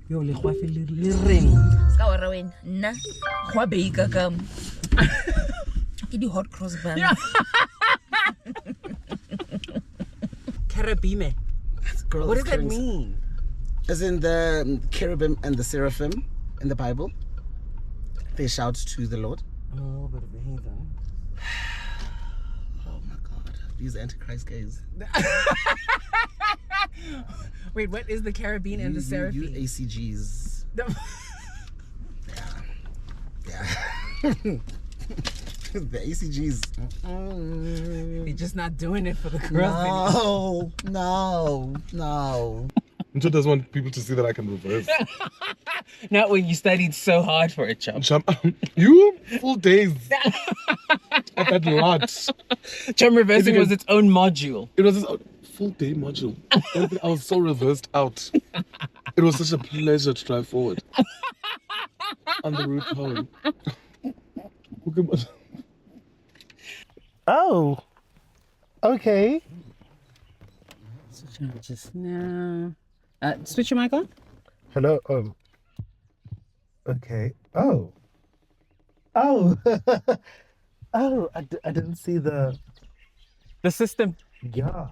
Yo, le khwafe le reng. Ska wa rawen. Na. Khwa beika kam. Ke di hot cross buns. Yeah. Carabine. Girl, What does it's that crazy. mean? As in the cherubim and the seraphim in the Bible, they shout to the Lord. I'm a little bit of a heathen. Oh my God, these Antichrist gays. Wait, what is the carabine and the seraphim? You ACGs. Yeah. The ACGs. You're just not doing it for the girls anymore. No. Mthaux doesn't want people to see that I can reverse. Not when you studied so hard for it, chum. You full days. At that lot. Chum reversing was its own module. It was a full day module. I was so reversed out. It was such a pleasure to drive forward on the route home. Oh. Okay. Just now. Switch your mic on. Hello. Okay. Oh. Oh. Oh. I didn't see the system. Yeah.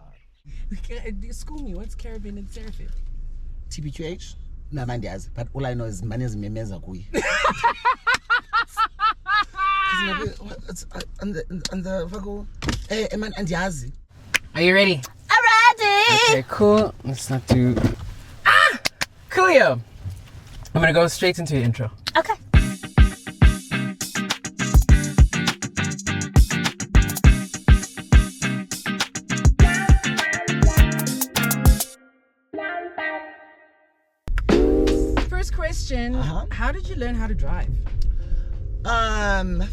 School me. What's carabine and seraphim? TBQH? No, man, yes. But all I know is man is memeza kui. It's on the vago. Hey, man, and yazi. Are you ready? I'm ready. Okay, cool. Let's not do. Coolio. I'm gonna go straight into your intro. Okay. First question. How did you learn how to drive? Funny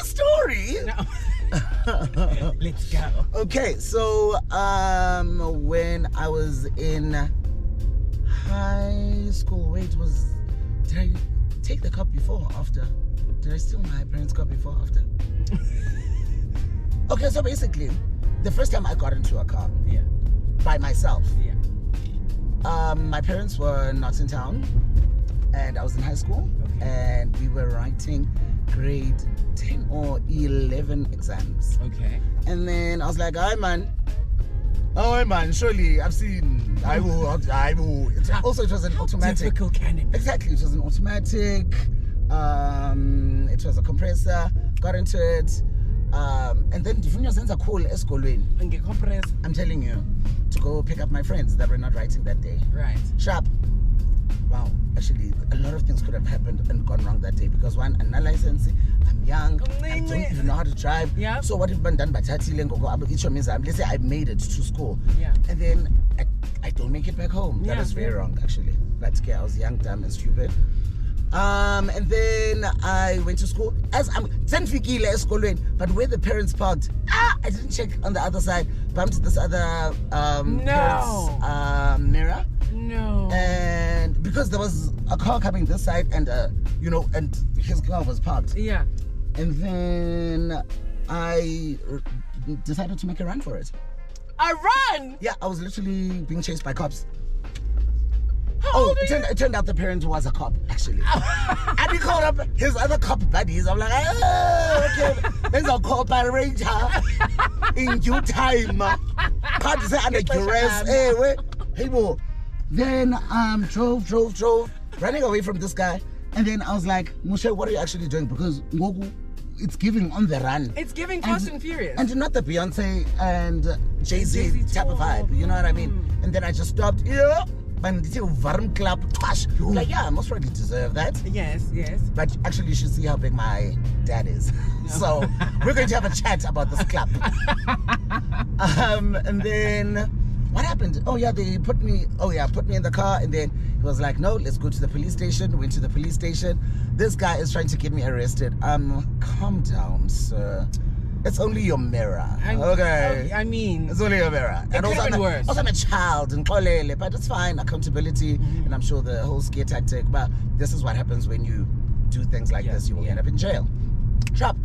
story. No. Let's go. Okay, so when I was in high school, did I take the cup before or after? Did I steal my parents' cup before or after? Okay, so basically, the first time I got into a car by myself, my parents were not in town and I was in high school and we were writing grade 10 or 11 exams. Okay. And then I was like, hi man, surely I've seen, I will. Also, it was an automatic. Typical cannon. Exactly, it was an automatic. It was a compressor. Got into it, and then the sends a call escolweni. And get compressed. I'm telling you, to go pick up my friends that were not writing that day. Right. Sharp. Wow, actually, a lot of things could have happened and gone wrong that day because one, I'm not licensed, I'm young, I don't even know how to drive. Yeah. So what if been done by Tati Lengo? Let's say I made it to school. Yeah. And then I don't make it back home. That was very wrong, actually. But yeah, I was young, dumb, and stupid. And then I went to school. As I'm but where the parents parked, I didn't check on the other side. Bumped this other parents' mirror. No. And because there was a car coming this side and and his car was parked. Yeah. And then I decided to make a run for it. A run? Yeah, I was literally being chased by cops. How old are you? It turned out the parent was a cop, actually. And he called up his other cop buddies. I'm like, okay, there's a cop by Ranger in due time. Can't say under duress. Hey, boy. Then drove, running away from this guy. And then I was like, Moshe, what are you actually doing? Because Ngoku, it's giving on the run. It's giving Fast and Furious. And not the Beyonce and Jay-Z type of vibe. You know what I mean? And then I just stopped. And the warm clap. Like, yeah, I most probably deserve that. Yes. But actually, you should see how big my dad is. So we're going to have a chat about this clap. And then what happened? Oh yeah, they put me in the car, and then he was like, no, let's go to the police station. Went to the police station. This guy is trying to get me arrested. Calm down, sir. It's only your mirror. Okay. I mean, it's only your mirror. It could have been worse. Also, I'm a child in Kolele, but it's fine. Accountability, and I'm sure the whole scare tactic. But this is what happens when you do things like this. You will end up in jail. Sharp.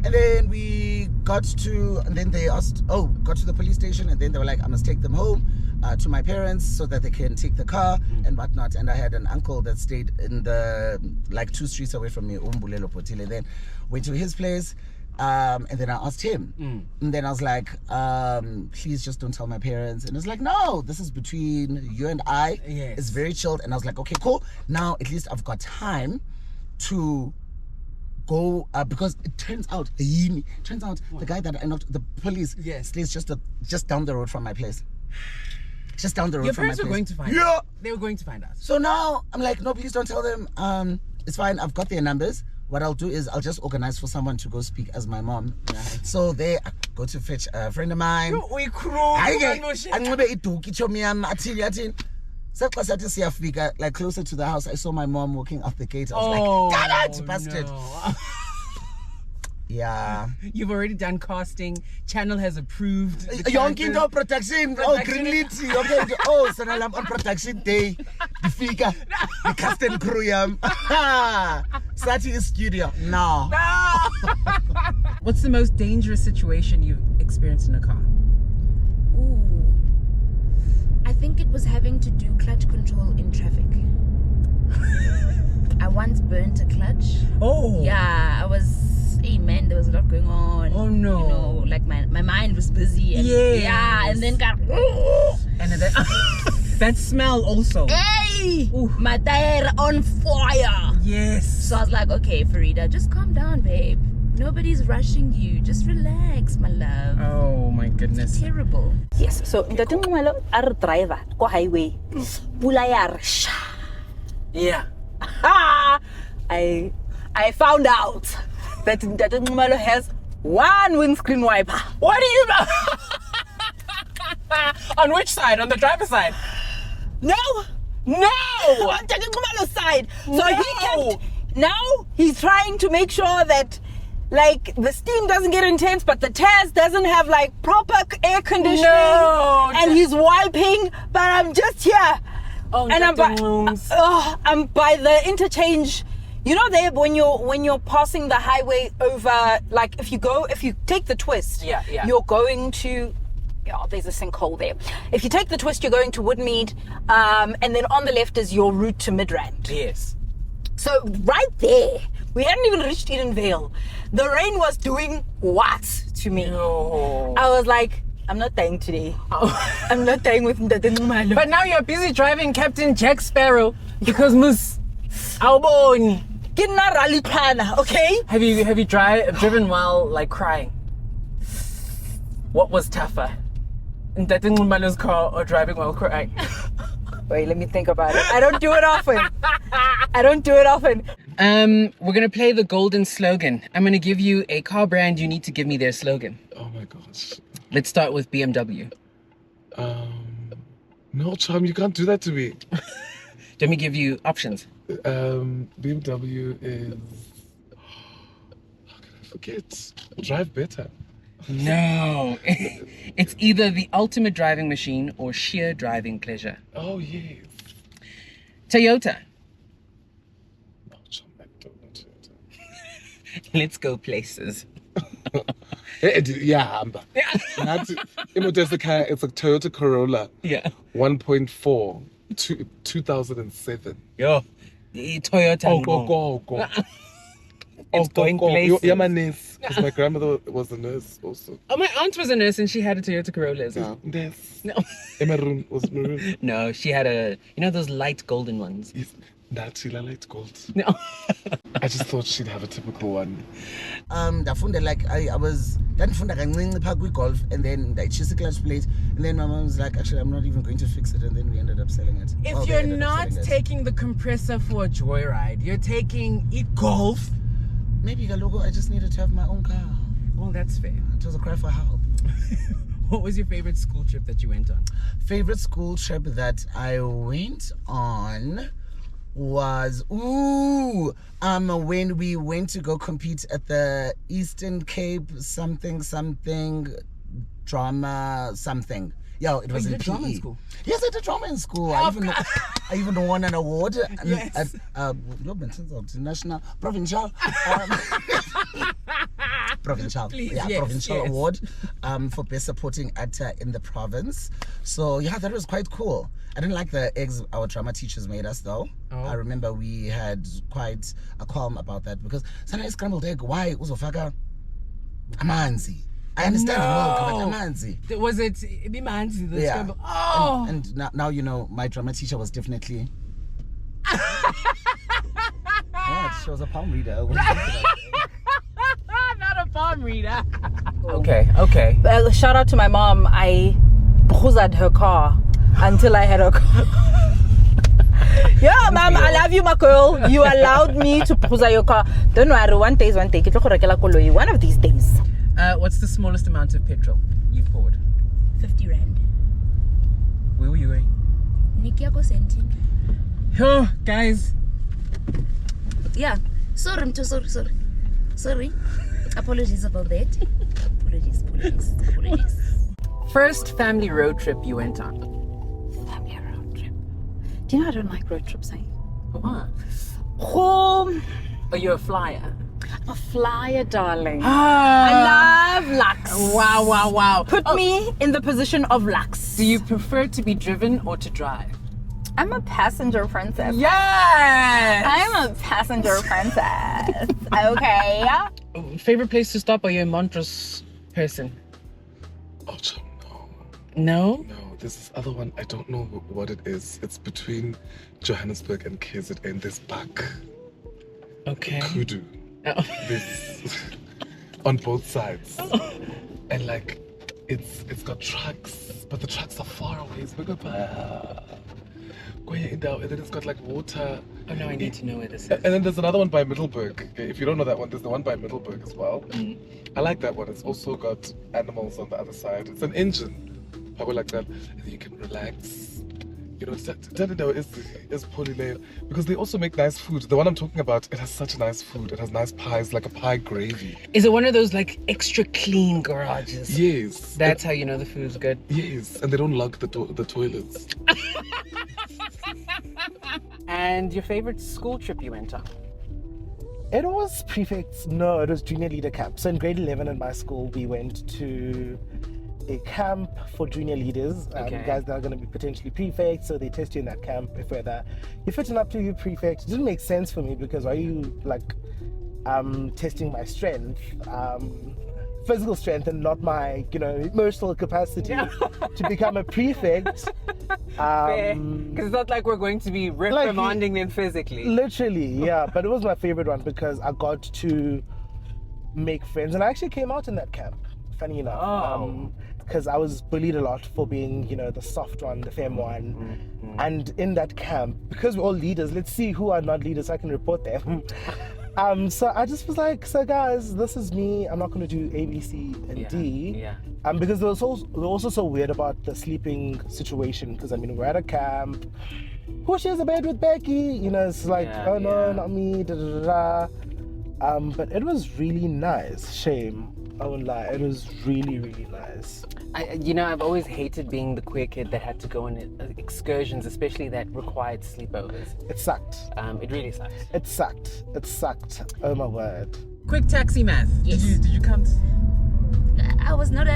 And then we got to the police station, and then they were like, I must take them home. to my parents so that they can take the car and whatnot. And I had an uncle that stayed in the like 2 streets away from me, Umbulelo Potile. Then went to his place. And then I asked him, and then I was like, please just don't tell my parents. And it's like, no, this is between you and I. Yes. It's very chilled. And I was like, okay, cool. Now at least I've got time to go, because it turns out the guy that I knocked, the police, stays just down the road from my place. Just down the road from my place. Your parents were going to find us. They were going to find us. So now I'm like, no, please don't tell them. It's fine. I've got their numbers. What I'll do is I'll just organize for someone to go speak as my mom. Right. So they go to fetch a friend of mine. Like closer to the house, I saw my mom walking out the gate. I was like, damn it, bastard. No. Yeah. You've already done casting. Channel has approved. Yonke protection. Oh, greenlit. Okay. Oh, so now I'm on production day. The figure. The cast and crew. Starting a studio. No. What's the most dangerous situation you've experienced in a car? Ooh. I think it was having to do clutch control in traffic. I once burnt a clutch. Oh. Yeah, I was... Hey man, there was a lot going on. Oh no. You know, like my mind was busy. And, yes. Yeah, and then got... And then that smell also. Hey! My tire on fire. Yes. So I was like, okay, Farida, just calm down, babe. Nobody's rushing you. Just relax, my love. Oh my goodness. It's terrible. Yes, so Ntate Nxumalo are driver ko highway. Pula ya re sha. Yeah. I found out that Ntate Nxumalo has one windscreen wiper. What do you know? On which side? On the driver's side? No! No! On Ntate Nxumalo's side. So now he's trying to make sure that like the steam doesn't get intense, but the tires doesn't have like proper air conditioning. No! And he's wiping, but I'm just here. Oh, and I'm by the interchange. You know, there when you're passing the highway over, like if you take the twist, you're going to. Oh, there's a sinkhole there. If you take the twist, you're going to Woodmead, and then on the left is your route to Midrand. Yes. So right there, we hadn't even reached Edenvale. The rain was doing what to me? No. I was like, I'm not dying today. I'm not dying with Ntate Nxumalo. But now you're busy driving Captain Jack Sparrow because Mus Alboni. Get na rally planner, okay? Have you driven while like crying? What was tougher? Ntate Nxumalo's car or driving while crying? Wait, let me think about it. I don't do it often. We're gonna play the golden slogan. I'm gonna give you a car brand. You need to give me their slogan. Oh my gosh. Let's start with BMW. No, Chum, you can't do that to me. Let me give you options. BMW is... How can I forget? Drive better. No. It's either the ultimate driving machine or sheer driving pleasure. Oh, yes. Toyota. No, Chum, I don't know Toyota. Let's go places. Yeah, it's a Toyota Corolla. Yeah. 1.4, 2007. Yo. Toyota. Go. It's going places. Yeah, my niece. Because my grandmother was a nurse also. Oh, my aunt was a nurse and she had a Toyota Corolla as well. Yes. No. Maroon was maroon. No, she had those light golden ones. Yes. Natila light gold. No. I just thought she'd have a typical one. Ndafunda like I was ndandifunda kancinci phaa kwi-golf and then ndayitshisa clutch plate and then my mom was like, actually I'm not even going to fix it, and then we ended up selling it. If you're not taking the compressor for a joyride, you're taking a golf. Maybe kaloku I just needed to have my own car. Well, that's fair. It was a cry for help. What was your favorite school trip that you went on? Favorite school trip that I went on was when we went to go compete at the Eastern Cape something drama something. Yeah, it was in PE. Drama in school? Yes, I did drama in school. I even won an award at national provincial Provincial. Please, Yeah, yes, provincial yes. award for best supporting actor in the province. So yeah, that was quite cool. I didn't like the eggs our drama teachers made us though. I remember we had quite a qualm about that because sana scrambled egg, why uzofaka amanzi? I understand the milk, but amanzi. Was it Bimanzi? The Yeah. scramble? Oh! And now you know my drama teacher was definitely what? She was a palm reader. Not a palm reader. Okay. Shout out to my mom. I bhuzad her car until I had her car. Yeah, ma'am, I love you, my girl. You allowed me to bhuza your car. Don't worry, one day. One of these days. What's the smallest amount of petrol you've poured? 50 rand. Where were you going? Nikiako senti. Oh, guys. Yeah. Sorry, Mthaux, sorry. Apologies about that. Apologies. First family road trip you went on? Family road trip. Do you know I don't like road trips, eh? What? Home. Are you a flyer? I'm a flyer, darling. Ah. I love Lux. Wow. Put me in the position of Lux. Do you prefer to be driven or to drive? I'm a passenger princess. Yes! I'm a passenger princess. Okay. Favorite place to stop? Are you a Montrose person? Oh, no. No? No, there's this other one. I don't know what it is. It's between Johannesburg and KZN. There's back. Okay. Kudu. Oh. This on both sides. And like it's got trucks, but the trucks are far away. It's bigger. And then it's got like water. Oh no, I need to know where this is. And then there's another one by Middelburg. Okay, if you don't know that one, there's the one by Middelburg as well. I like that one. It's also got animals on the other side. It's an engine. I would like that. And then you can relax. You know, is polylayer because they also make nice food. The one I'm talking about, it has such nice food. It has nice pies, like a pie gravy. Is it one of those like extra clean garages? Yes. That's how you know the food's good. Yes, and they don't lug the toilets. And your favorite school trip you went on? It was prefects. No, it was junior leader camp. So in grade 11 in my school, we went to a camp for junior leaders. Okay. Guys that are going to be potentially prefects, so they test you in that camp if whether you're fit enough to be prefect. It didn't make sense for me because why are you like testing my strength, physical strength, and not my emotional capacity to become a prefect. Because it's not like we're going to be reprimanding them physically. Literally, yeah. But it was my favorite one because I got to make friends, and I actually came out in that camp. Funny enough, because I was bullied a lot for being, the soft one, the femme one, and in that camp, because we're all leaders, let's see who are not leaders so I can report them. So I just was like, so guys, this is me. I'm not going to do A, B, C, and D. Yeah. Because they were also so weird about the sleeping situation. Because we're at a camp. Who shares a bed with Becky? It's like, oh no, not me. Da da da da. But it was really nice. Shame, I won't lie. It was really, really nice. I've always hated being the queer kid that had to go on excursions, especially that required sleepovers. It sucked. It really sucked. It sucked. Oh my word. Quick taxi math. Yes. Did you count? I was not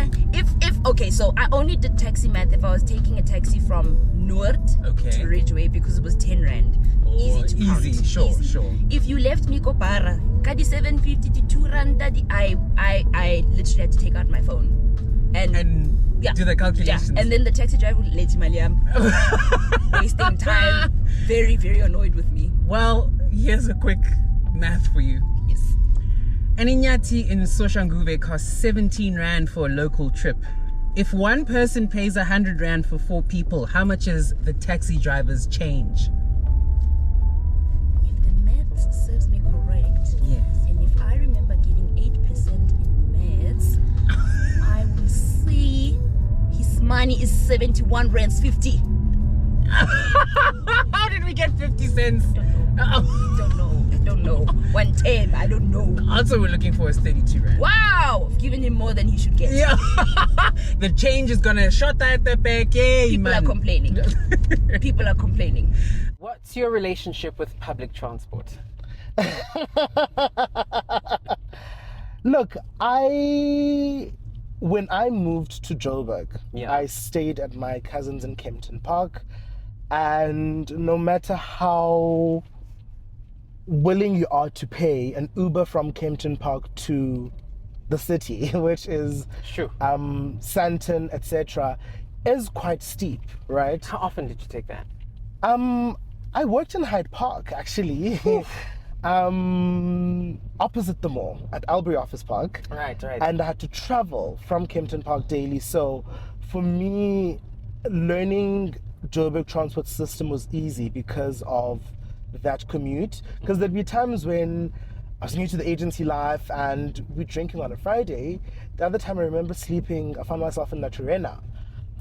okay, so I only did taxi math if I was taking a taxi from Noord to Ridgeway because it was 10 rand. Easy to count. Easy, sure. If you left me Kopara, Kadi 750 to 2 rand, I literally had to take out my phone. And do the calculations. Yeah. And then the taxi driver would let him wasting time. Very, very annoyed with me. Well, here's a quick math for you. Yes. An inyati in Soshanguve costs 17 rand for a local trip. If one person pays 100 rand for 4 people, how much is the taxi driver's change? If the maths serves me correct, yes, and if I remember getting 8% in maths, I will say his money is 71 rands 50. How did we get 50 cents? Don't know. 110, I don't know. The answer we're looking for is 32 rand. Wow! I've given him more than he should get. Yeah. The change is gonna shot at the back. People are complaining. People are complaining. What's your relationship with public transport? Look, when I moved to Joburg, I stayed at my cousin's in Kempton Park, and no matter how willing you are to pay an Uber from Kempton Park to the city, which is Sandton, etc., is quite steep, right? How often did you take that? I worked in Hyde Park actually. Opposite the mall at Albury Office Park. Right. And I had to travel from Kempton Park daily. So for me, learning Joburg transport system was easy because of that commute. Because there'd be times when I was new to the agency life and we're drinking on a Friday. The other time I remember sleeping, I found myself in Naturena.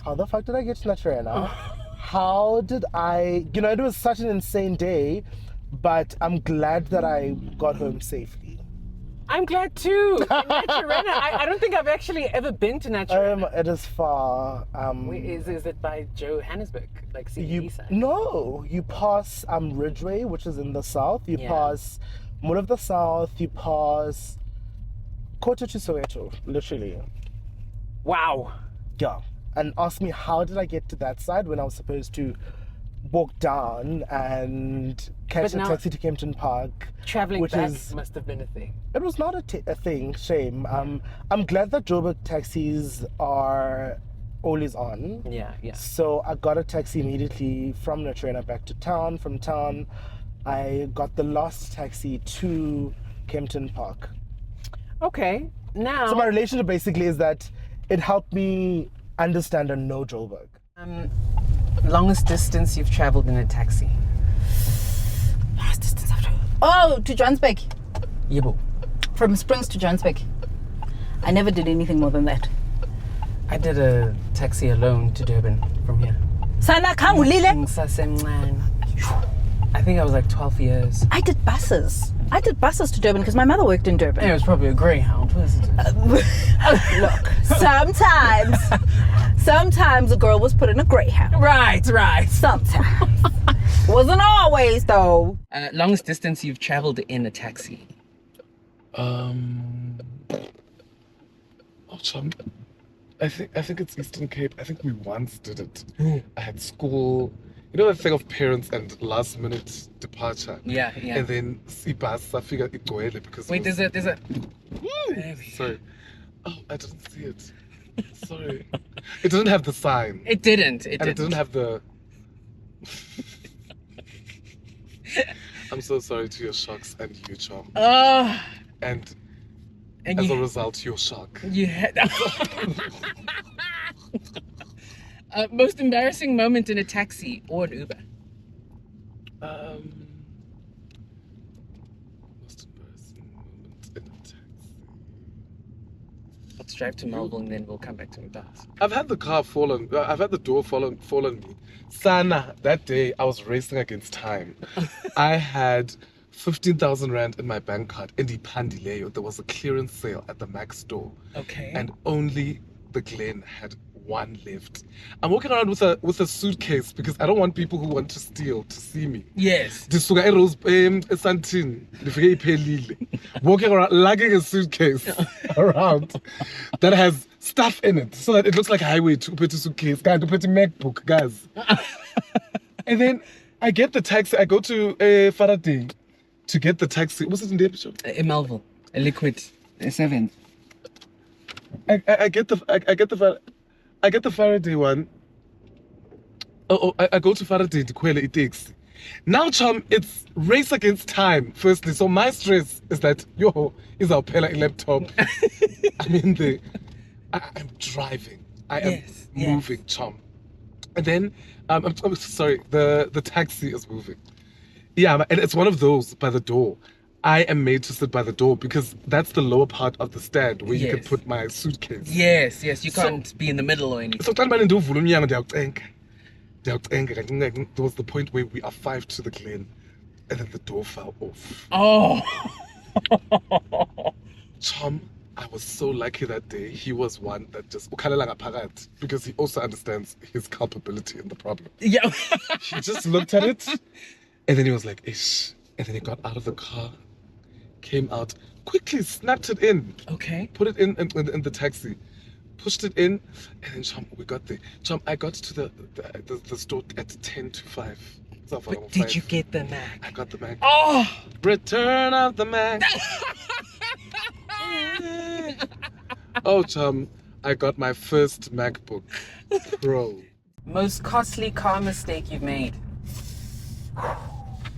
How the fuck did I get to Naturena? How did I, it was such an insane day. But I'm glad that I got home safely. I'm glad too. Naturena. I don't think I've actually ever been to Naturena. It is far. Is it by Johannesburg, like CBD side? No, you pass Ridgeway, which is in the south. You pass Mall of the South. You pass Kota to Soweto, literally. Wow. Yeah, and ask me how did I get to that side when I was supposed to walk down and catch a taxi to Kempton Park. Traveling back must have been a thing. It was not a thing, shame. I'm glad that Joburg taxis are always on. Yeah. So I got a taxi immediately from Naturena back to town. From town, I got the last taxi to Kempton Park. Okay, now... So my relationship basically is that it helped me understand and know Joburg. Longest distance you've traveled in a taxi? Longest distance I've traveled. Oh, to Johannesburg. Yebo. From Springs to Johannesburg. I never did anything more than that. I did a taxi alone to Durban from here. Sana khangulile. I think I was like 12 years. I did buses to Durban because my mother worked in Durban. It was probably a Greyhound, wasn't it? Look, sometimes a girl was put in a Greyhound. Right. Sometimes. Wasn't always, though. Longest distance you've traveled in a taxi? I think it's Eastern Cape. I think we once did it. I had school. You know that thing of parents and last minute departure? Yeah. And then ibus afika igcwele because Wait, there's a Sorry. Oh, I didn't see it. Sorry. It didn't have the sign. It didn't. It didn't have the I'm so sorry to your shocks and you, Chom. And as a result, your shock. You had most embarrassing moment in a taxi or an Uber? Most embarrassing moment in a taxi. Let's drive to Melbourne and then we'll come back to McDonald's. I've had the door fallen me. Sana, that day I was racing against time. I had 15,000 Rand in my bank card in the Pandileyo. There was a clearance sale at the Mac store. Okay. And only the Glen had one left. I'm walking around with a suitcase because I don't want people who want to steal to see me. Yes. Walking around, lugging a suitcase around that has stuff in it so that it looks like a highway to put a suitcase. Guys, to put a MacBook, guys. And then I get the taxi. I go to Faraday to get the taxi. What's it in the episode? In Melville, a liquid, a 7. I get the Faraday one. I go to Faraday to Kwele it takes. Now, Chum, it's race against time, firstly. So my stress is that, is our Pella laptop. I'm driving. I am moving, Chum. And then, I'm sorry, the taxi is moving. Yeah, and it's one of those by the door. I am made to sit by the door because that's the lower part of the stand where you can put my suitcase. Yes, you can't be in the middle or anything. So there was the point where we are 5 to the Glen and then the door fell off. Oh. Chum, I was so lucky that day. He was one that just because he also understands his culpability in the problem. Yeah. He just looked at it and then he was like, ish. And then he got out of the car came out, quickly snapped it in. Okay. Put it in the taxi. Pushed it in, and then Chum, we got there. Chum, I got to the store at 10 to 5. But did you get the Mac? I got the Mac. Oh! Return of the Mac. Oh, Chum, I got my first MacBook Pro. Most costly car mistake you've made?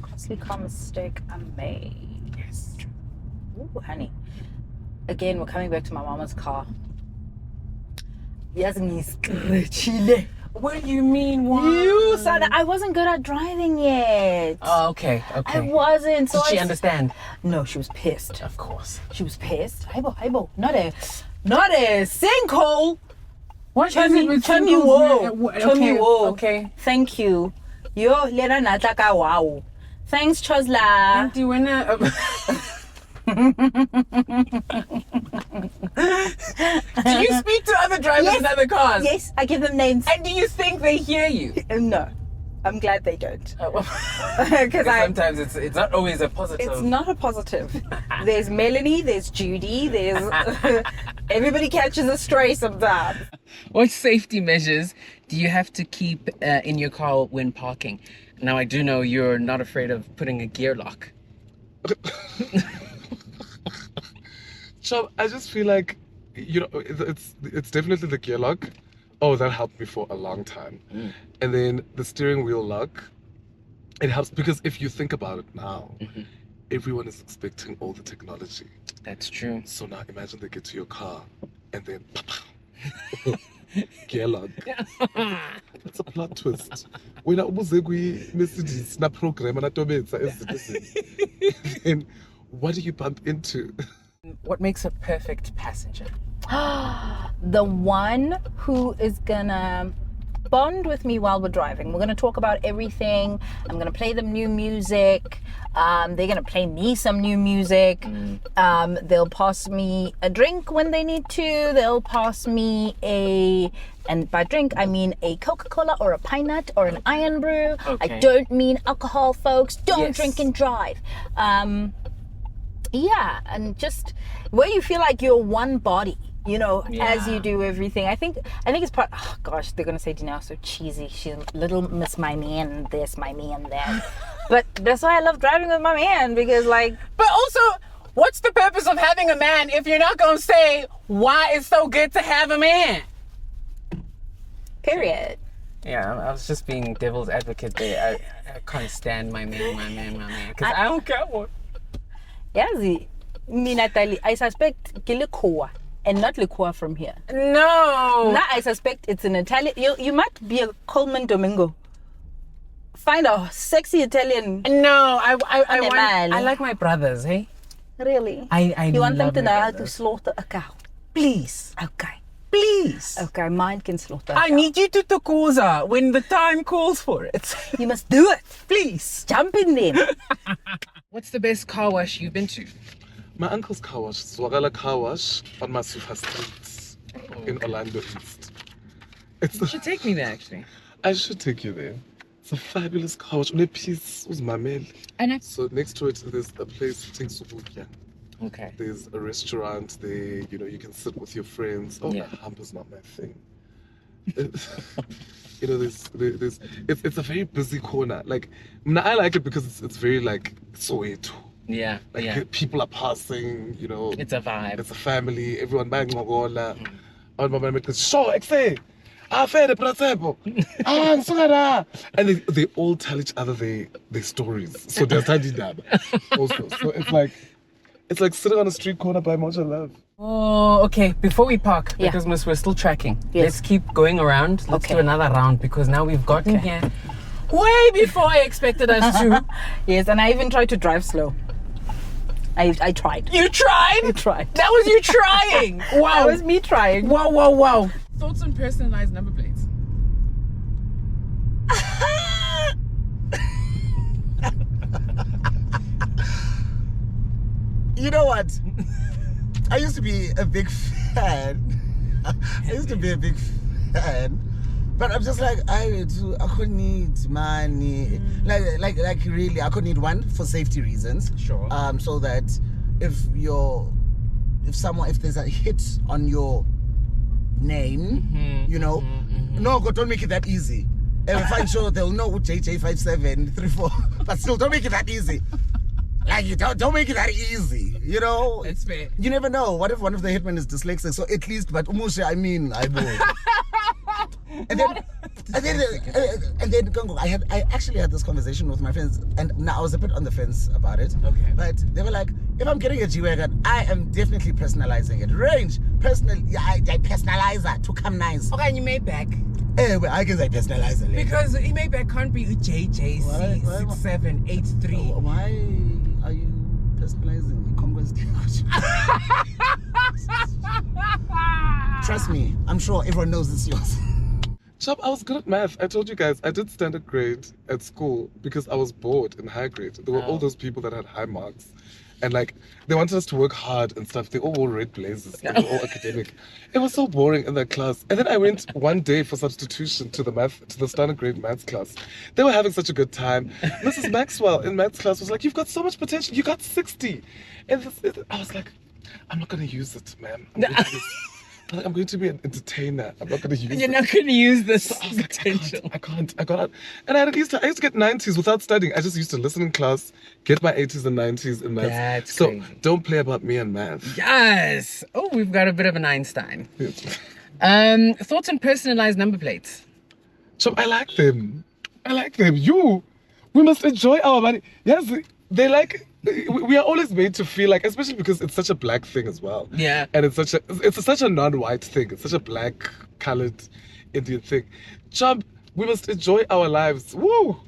Costly car mistake I made. Yes. Ooh, honey. Again, we're coming back to my mama's car. Yes, Chile. What do you mean? Why? You said I wasn't good at driving yet. Oh, okay. I wasn't. So Did she understand? No, she was pissed. Of course. She was pissed. Aibo. Not a sinkhole. What Turn is it with me singles? woe. Turn me woe. Okay. Thank you. Yo, lena nataka wow. Thanks, Chosla. Do you wanna? Do you speak to other drivers in other cars? Yes, I give them names. And do you think they hear you? No, I'm glad they don't. Because sometimes it's not always a positive. It's not a positive. There's Melanie, there's Judy, there's everybody catches a stray sometimes. What safety measures do you have to keep in your car when parking? Now I do know you're not afraid of putting a gear lock. Chum, I just feel like, it's definitely the gear lock. Oh, that helped me for a long time. And then the steering wheel lock, it helps because if you think about it now, everyone is expecting all the technology. That's true. So now imagine they get to your car and then gear lock. That's a plot twist. When I was messages na program and then what do you bump into? What makes a perfect passenger? The one who is gonna bond with me while we're driving. We're gonna talk about everything. I'm gonna play them new music. They're gonna play me some new music. They'll pass me a drink when they need to. They'll pass me and by drink I mean a Coca-Cola or a pine nut or an iron brew. Okay. I don't mean alcohol, folks. Don't drink and drive. Yeah, and just where you feel like you're one body, as you do everything. I think it's part. Oh gosh, they're gonna say Dina's so cheesy. She's little Miss My Man this, my man that. But that's why I love driving with my man, because But also, what's the purpose of having a man if you're not gonna say why it's so good to have a man? Period. Yeah, I was just being devil's advocate there. I can't stand my man. Because I don't care what. Yazi, me Natalie, I suspect Kilikoa and not Likua from here. No. Now I suspect it's an Italian. You might be a Coleman Domingo. Find a sexy Italian. No, I like my brothers, hey? Really? I You want them love to my know how to brothers. slaughter a cow? Please. Okay. Please. Okay, mine can slaughter a I cow. need you to Tokoza when the time calls for it. You must do it. Please. Jump in there. What's the best car wash you've been to? My uncle's car wash, Swagala car wash on Mthaux Street in Orlando East. You should take me there, actually. I should take you there. It's a fabulous car wash. On a piece was my mail. So next to it, there's a place to take Subukia. Okay. There's a restaurant there. You can sit with your friends. Oh, Yeah. the hump is not my thing. It's a very busy corner. I like it because it's very Soweto. Yeah. People are passing. It's a vibe. It's a family. Everyone buying ngogola. On my mind, sure, exe. And they all tell each other their stories. So they're studying them also. So it's like sitting on a street corner by Moja Love. Oh, okay. Before we park, Yeah. because we're still tracking, Yes. let's keep going around. Let's Okay. do another round because now we've gotten here way before I expected us to. Yes, and I even tried to drive slow. I tried. You tried? I tried. That was you trying. Wow. That was me trying. Wow. Thoughts on personalized number plates? You know what? I used to be a big fan. But I'm just like, I could need money. Like really, I could need one for safety reasons. Sure. So that if there's a hit on your name, you know, no, God, don't make it that easy. If I'm sure they'll know JJ5734, but still, don't make it that easy. Like, you don't make it that easy, you know. That's fair. You never know. What if one of the hitmen is dyslexic? So at least, but umushe, I mean, I will. And then I actually had this conversation with my friends, and now I was a bit on the fence about it. Okay. But they were like, if I'm getting a G-Wagon, I am definitely personalizing it. Range, I personalizer to come nice. Okay, and you made back. I guess I personalize it. Because you made back can't be JJC6783. Why are you personalizing Conquest? Trust me, I'm sure everyone knows it's yours. Chop, I was good at math. I told you guys, I did standard grade at school because I was bored in high grade. There were all those people that had high marks. And like, they wanted us to work hard and stuff. They all wore red blazers. They were all academic. It was so boring in that class. And then I went one day for substitution to the standard grade maths class. They were having such a good time. Mrs. Maxwell in maths class was like, you've got so much potential. You got 60. And I was like, I'm not going to use it, ma'am. I'm going to be an entertainer. I'm not going to use it. You're not going to use this potential. I can't. I got and I used to get 90s without studying. I just used to listen in class, get my 80s and 90s in maths. That's so crazy. Don't play about me and math. Yes. Oh, we've got a bit of an Einstein. Thoughts on personalized number plates? So I like them. We must enjoy our money. Yes, they like. We are always made to feel like, especially because it's such a black thing as well. Yeah. And it's such a non-white thing. It's such a black, colored Indian thing. Chub, we must enjoy our lives. Woo!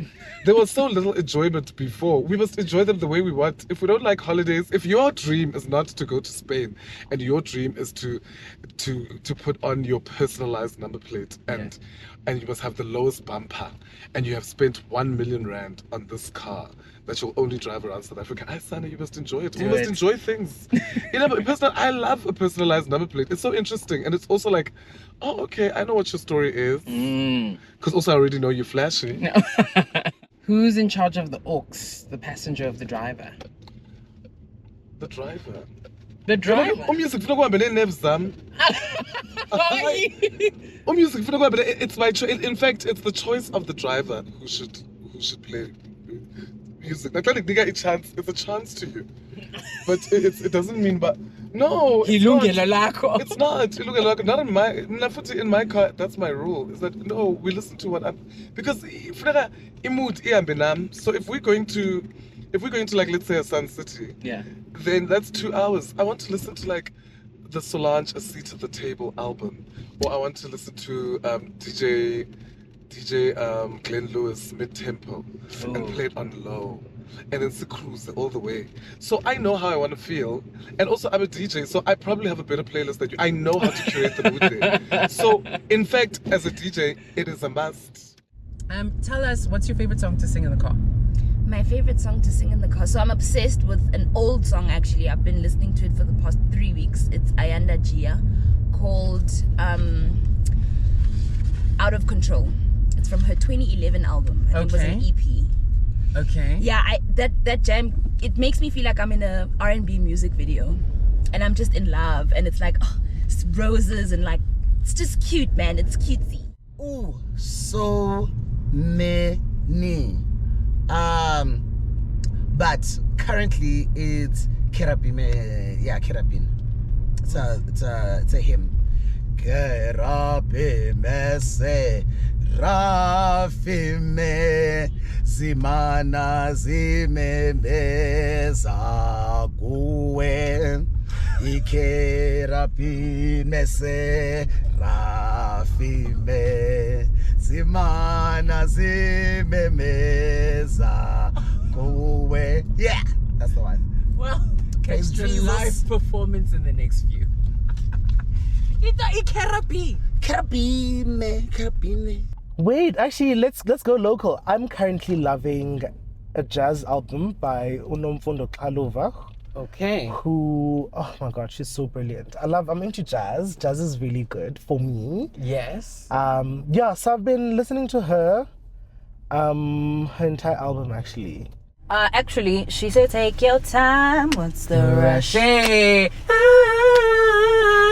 There was so little enjoyment before. We must enjoy them the way we want. If we don't like holidays, if your dream is not to go to Spain and your dream is to put on your personalized number plate and you must have the lowest bumper and you have spent 1 million rand on this car that you'll only drive around South Africa. Sana, you must enjoy it. We must enjoy things. But I love a personalized number plate. It's so interesting. And it's also like, oh, okay, I know what your story is. Because also I already know you're flashy. No. Who's in charge of the aux? The passenger of the driver? The driver. The driver? It's my choice. In fact, it's the choice of the driver who should play music. Like a chance. It's a chance to you. But it doesn't mean no. It's not. Not in my car. That's my rule. Is that no, we listen to what because so if we're going to like, let's say, a Sun City, then that's 2 hours. I want to listen to like the Solange A Seat at the Table album, or I want to listen to DJ Glenn Lewis mid-tempo and play it on low, and then cruise all the way. So I know how I want to feel, and also I'm a DJ, so I probably have a better playlist than you. I know how to curate the mood there. So in fact, as a DJ, it is a must. Tell us, what's your favorite song to sing in the car? My favorite song to sing in the car. So I'm obsessed with an old song, actually. I've been listening to it for the past 3 weeks. It's Ayanda Gia, called Out of Control. It's from her 2011 album. I think it was an EP. Okay. Yeah, that jam, it makes me feel like I'm in a R&B music video. And I'm just in love. And it's like, it's roses and like, it's just cute, man. It's cutesy. Ooh, so many. But currently it's Kerapin. Yeah, Kerapin. It's a hymn. Kerapime se rafime zimana zimemeza kuwe ikerapime se rafime zimana zimemeza kuwe. Yeah, that's the one. Well, catch the live performance in the next few. Kerapine. Wait, actually, let's go local. I'm currently loving a jazz album by Unforgettable. Okay. Who, oh my god, she's so brilliant. I'm into jazz. Jazz is really good for me. Yes. So I've been listening to her entire album, actually. Actually, she said, take your time. What's the rush? Hey.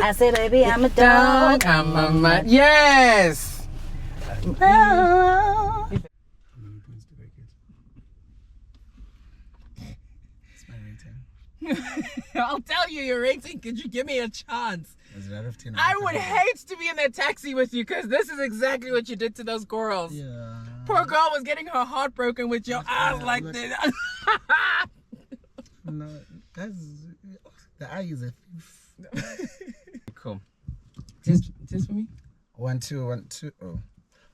I said, baby, I'm a dog. I'm a man. Yes. Oh. I'll tell you your rating. Could you give me a chance? Is it out of 10? I would hate to be in that taxi with you because this is exactly what you did to those girls. Yeah. Poor girl was getting her heart broken with your eyes like this. No, that's the eye is a thief. Cool. Test for me. 1 2 1 2. Oh.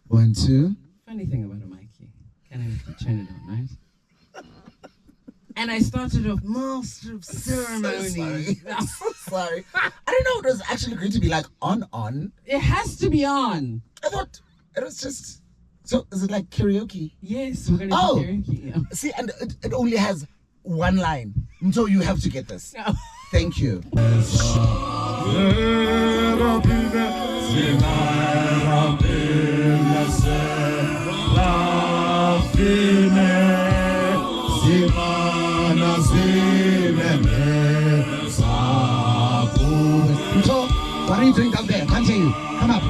1 2. Funny thing about a Mikey, can I turn it on, right? And I started off master of ceremony. So sorry. I didn't know it was actually going to be like on. It has to be on. I thought it was just. So is it like karaoke? Yes, we're gonna do karaoke. Yeah. See, and it only has one line, so you have to get this. No. Thank you. So, what are you doing down there? Can't hear you. Come up.